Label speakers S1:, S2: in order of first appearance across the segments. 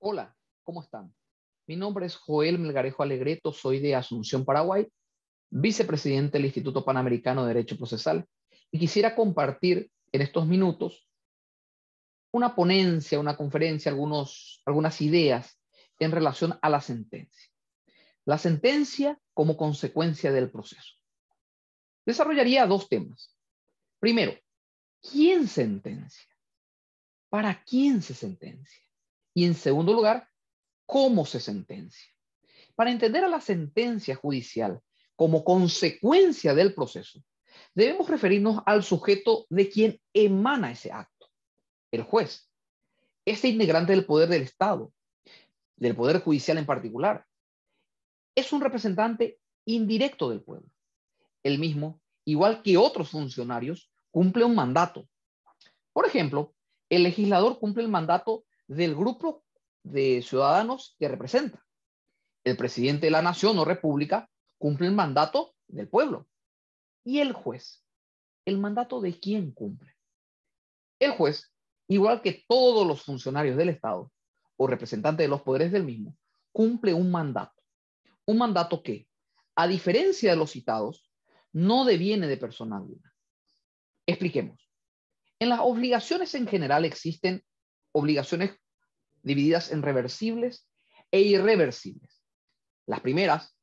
S1: Hola, ¿cómo están? Mi nombre es Joel Melgarejo Alegreto, soy de Asunción, Paraguay, vicepresidente del Instituto Panamericano de Derecho Procesal, y quisiera compartir en estos minutos una ponencia, una conferencia, algunas ideas en relación a la sentencia. La sentencia como consecuencia del proceso. Desarrollaría dos temas. Primero, ¿quién sentencia? ¿Para quién se sentencia? Y en segundo lugar, ¿cómo se sentencia? Para entender a la sentencia judicial como consecuencia del proceso, debemos referirnos al sujeto de quien emana ese acto, el juez. Este integrante del poder del Estado, del poder judicial en particular, es un representante indirecto del pueblo. El mismo, igual que otros funcionarios, cumple un mandato. Por ejemplo, el legislador cumple el mandato del grupo de ciudadanos que representa. El presidente de la nación o república cumple el mandato del pueblo. Y el juez, ¿el mandato de quién cumple? El juez, igual que todos los funcionarios del Estado o representantes de los poderes del mismo, cumple un mandato. Un mandato que, a diferencia de los citados, no deviene de persona alguna. Expliquemos. En las obligaciones en general existen obligaciones divididas en reversibles e irreversibles. Las primeras,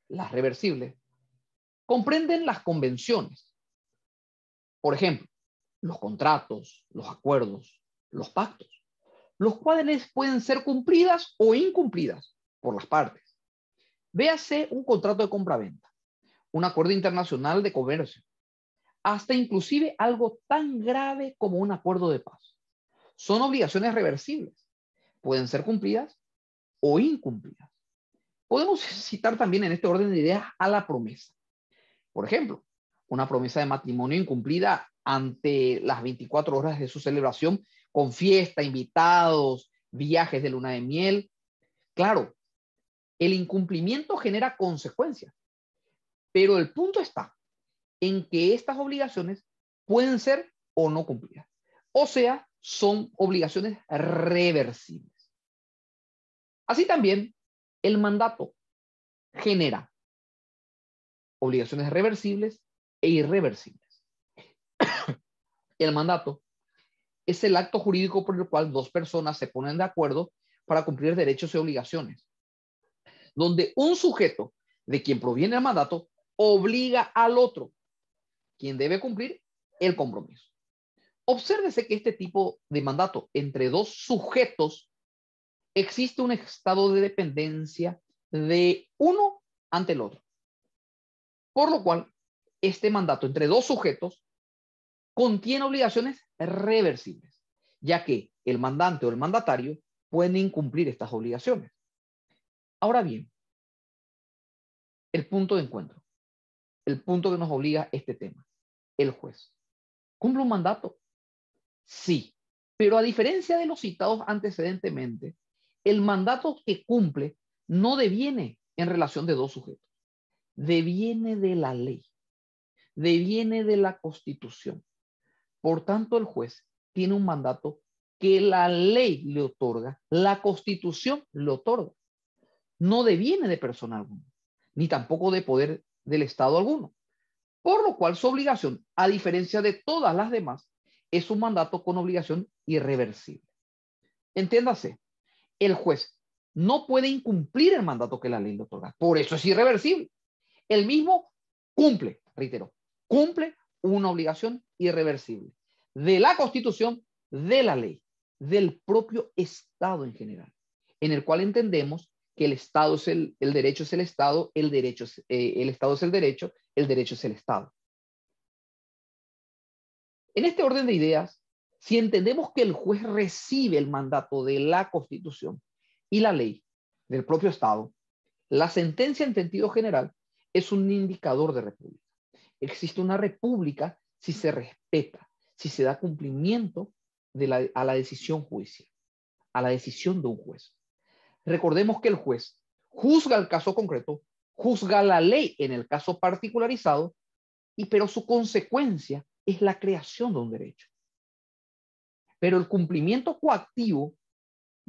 S1: las reversibles, comprenden las convenciones. Por ejemplo, los contratos, los acuerdos, los pactos, los cuales pueden ser cumplidas o incumplidas por las partes. Véase un contrato de compraventa, un acuerdo internacional de comercio, hasta inclusive algo tan grave como un acuerdo de paz. Son obligaciones reversibles. Pueden ser cumplidas o incumplidas. Podemos citar también en este orden de ideas a la promesa. Por ejemplo, una promesa de matrimonio incumplida ante las 24 horas de su celebración, con fiesta, invitados, viajes de luna de miel. Claro, el incumplimiento genera consecuencias, pero el punto está en que estas obligaciones pueden ser o no cumplidas. O sea, son obligaciones reversibles. Así también, el mandato genera obligaciones reversibles e irreversibles. El mandato es el acto jurídico por el cual dos personas se ponen de acuerdo para cumplir derechos y obligaciones, donde un sujeto de quien proviene el mandato obliga al otro, quien debe cumplir el compromiso. Obsérvese que este tipo de mandato entre dos sujetos existe un estado de dependencia de uno ante el otro, por lo cual este mandato entre dos sujetos contiene obligaciones reversibles, ya que el mandante o el mandatario pueden incumplir estas obligaciones. Ahora bien, el punto de encuentro, el punto que nos obliga a este tema, el juez. ¿Cumple un mandato? Sí, pero a diferencia de los citados antecedentemente, el mandato que cumple no deviene en relación de dos sujetos, deviene de la ley, deviene de la Constitución. Por tanto, el juez tiene un mandato que la ley le otorga, la Constitución le otorga. No deviene de persona alguna, ni tampoco de poder del Estado alguno. Por lo cual su obligación, a diferencia de todas las demás, es un mandato con obligación irreversible. Entiéndase, el juez no puede incumplir el mandato que la ley le otorga. Por eso es irreversible. El mismo cumple, reitero, cumple una obligación irreversible de la Constitución, de la ley, del propio Estado en general, en el cual entendemos que el Estado es el derecho es el Estado, el Estado es el derecho es el Estado. En este orden de ideas, si entendemos que el juez recibe el mandato de la Constitución y la ley del propio Estado, la sentencia en sentido general es un indicador de república. Existe una república si se respeta, si se da cumplimiento a la decisión judicial, a la decisión de un juez. Recordemos que el juez juzga el caso concreto, juzga la ley en el caso particularizado, pero su consecuencia es la creación de un derecho. Pero el cumplimiento coactivo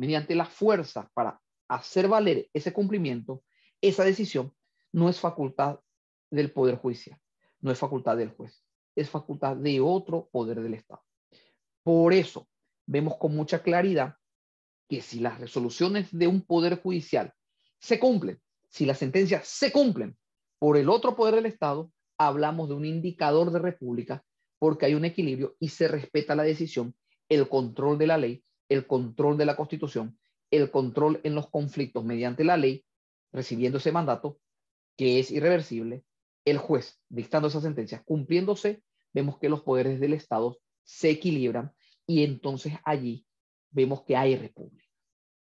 S1: mediante la fuerza para hacer valer ese cumplimiento, esa decisión no es facultad del Poder Judicial, no es facultad del juez, es facultad de otro poder del Estado. Por eso vemos con mucha claridad que si las resoluciones de un poder judicial se cumplen, si las sentencias se cumplen por el otro poder del Estado, hablamos de un indicador de república porque hay un equilibrio y se respeta la decisión, el control de la ley, el control de la Constitución, el control en los conflictos mediante la ley, recibiendo ese mandato que es irreversible, el juez dictando esa sentencia, cumpliéndose, vemos que los poderes del Estado se equilibran y entonces allí vemos que hay república.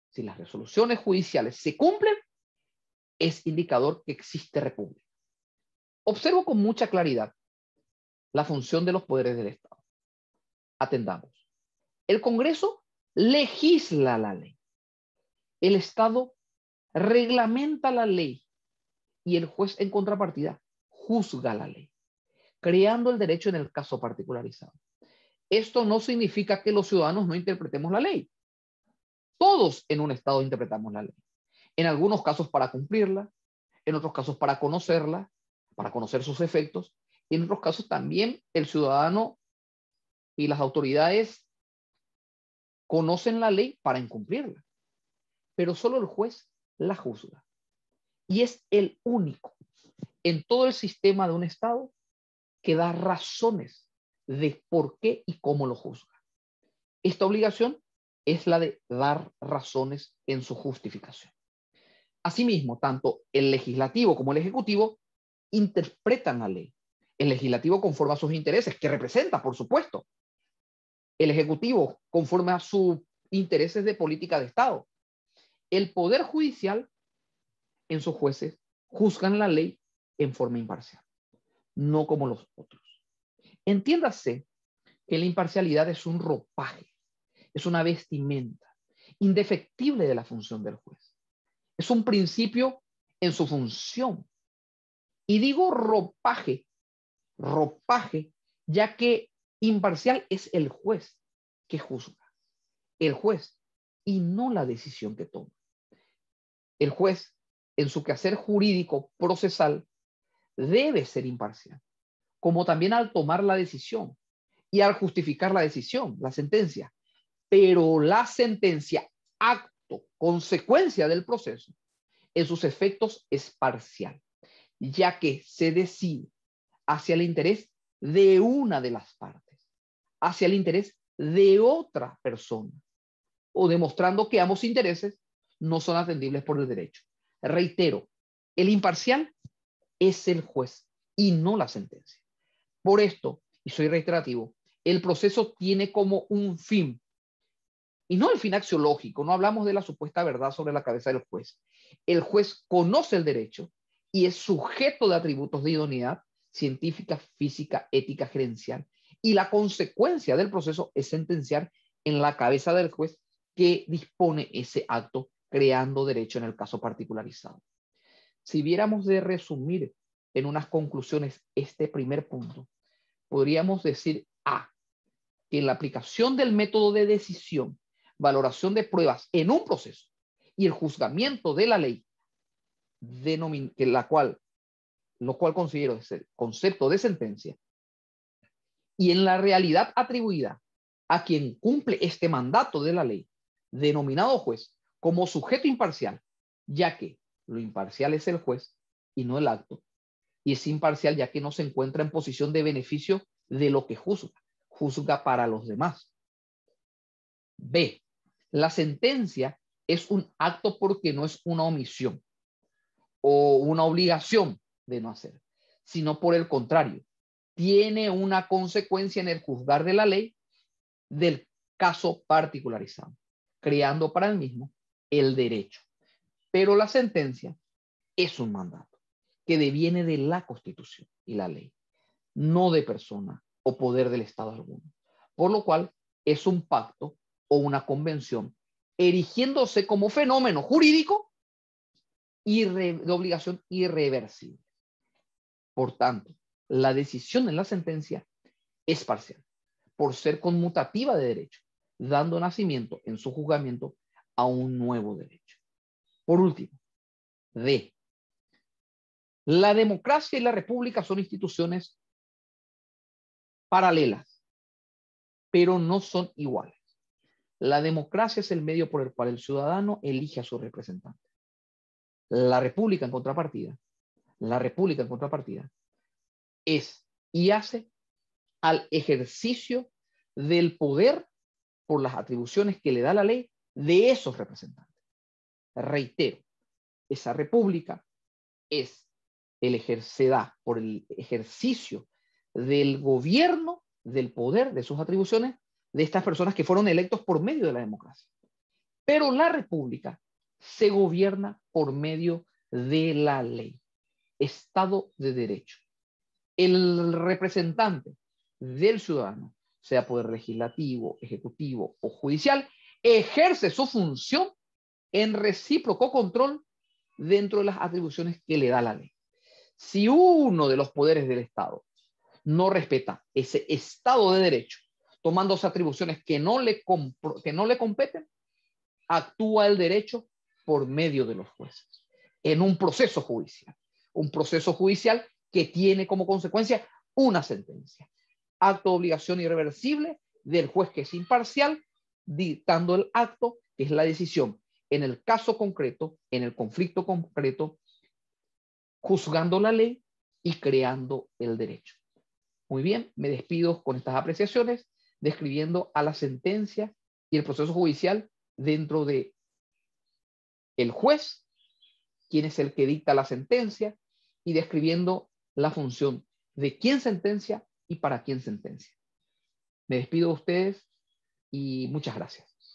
S1: Si las resoluciones judiciales se cumplen, es indicador que existe república. Observo con mucha claridad la función de los poderes del Estado. Atendamos. El Congreso legisla la ley. El Estado reglamenta la ley y el juez en contrapartida juzga la ley, creando el derecho en el caso particularizado. Esto no significa que los ciudadanos no interpretemos la ley. Todos en un Estado interpretamos la ley. En algunos casos para cumplirla, en otros casos para conocerla, para conocer sus efectos, y en otros casos también el ciudadano y las autoridades conocen la ley para incumplirla, pero solo el juez la juzga. Y es el único en todo el sistema de un Estado que da razones de por qué y cómo lo juzga. Esta obligación es la de dar razones en su justificación. Asimismo, tanto el legislativo como el ejecutivo interpretan la ley. El legislativo conforme a sus intereses, que representa, por supuesto. El ejecutivo conforme a sus intereses de política de Estado. El poder judicial, en sus jueces, juzgan la ley en forma imparcial, no como los otros. Entiéndase que la imparcialidad es un ropaje, es una vestimenta indefectible de la función del juez. Es un principio en su función. Y digo ropaje, ya que imparcial es el juez que juzga, el juez, y no la decisión que toma. El juez, en su quehacer jurídico procesal, debe ser imparcial, como también al tomar la decisión y al justificar la decisión, la sentencia. Pero la sentencia, acto, consecuencia del proceso, en sus efectos es parcial, ya que se decide hacia el interés de una de las partes, hacia el interés de otra persona, o demostrando que ambos intereses no son atendibles por el derecho. Reitero, el imparcial es el juez y no la sentencia. Por esto, y soy reiterativo, el proceso tiene como un fin, y no el fin axiológico, no hablamos de la supuesta verdad sobre la cabeza del juez. El juez conoce el derecho y es sujeto de atributos de idoneidad científica, física, ética, gerencial. Y la consecuencia del proceso es sentenciar en la cabeza del juez que dispone ese acto creando derecho en el caso particularizado. Si viéramos de resumir en unas conclusiones este primer punto, podríamos decir A, que en la aplicación del método de decisión, valoración de pruebas en un proceso y el juzgamiento de la ley, lo cual considero es el concepto de sentencia, y en la realidad atribuida a quien cumple este mandato de la ley, denominado juez, como sujeto imparcial, ya que lo imparcial es el juez y no el acto, y es imparcial ya que no se encuentra en posición de beneficio de lo que juzga, juzga para los demás. B, la sentencia es un acto porque no es una omisión o una obligación de no hacer, sino por el contrario, tiene una consecuencia en el juzgar de la ley del caso particularizado, creando para el mismo el derecho. Pero la sentencia es un mandato que deviene de la Constitución y la ley, no de persona o poder del Estado alguno. Por lo cual es un pacto o una convención erigiéndose como fenómeno jurídico de obligación irreversible. Por tanto, la decisión en la sentencia es parcial, por ser conmutativa de derecho, dando nacimiento en su juzgamiento a un nuevo derecho. Por último, D. La democracia y la república son instituciones paralelas, pero no son iguales. La democracia es el medio por el cual el ciudadano elige a su representante. La república, en contrapartida, es y hace al ejercicio del poder por las atribuciones que le da la ley de esos representantes. Reitero, esa república se da por el ejercicio del gobierno, del poder, de sus atribuciones, de estas personas que fueron electos por medio de la democracia. Pero la república se gobierna por medio de la ley. Estado de derecho. El representante del ciudadano, sea poder legislativo, ejecutivo o judicial, ejerce su función en recíproco control dentro de las atribuciones que le da la ley. Si uno de los poderes del Estado no respeta ese Estado de derecho, tomándose atribuciones que no le competen, actúa el derecho por medio de los jueces, en un proceso judicial que tiene como consecuencia una sentencia. Acto de obligación irreversible del juez que es imparcial, dictando el acto, que es la decisión en el caso concreto, en el conflicto concreto, juzgando la ley y creando el derecho. Muy bien, me despido con estas apreciaciones, describiendo a la sentencia y el proceso judicial dentro de el juez, quién es el que dicta la sentencia, y describiendo la función de quién sentencia y para quién sentencia. Me despido de ustedes y muchas gracias.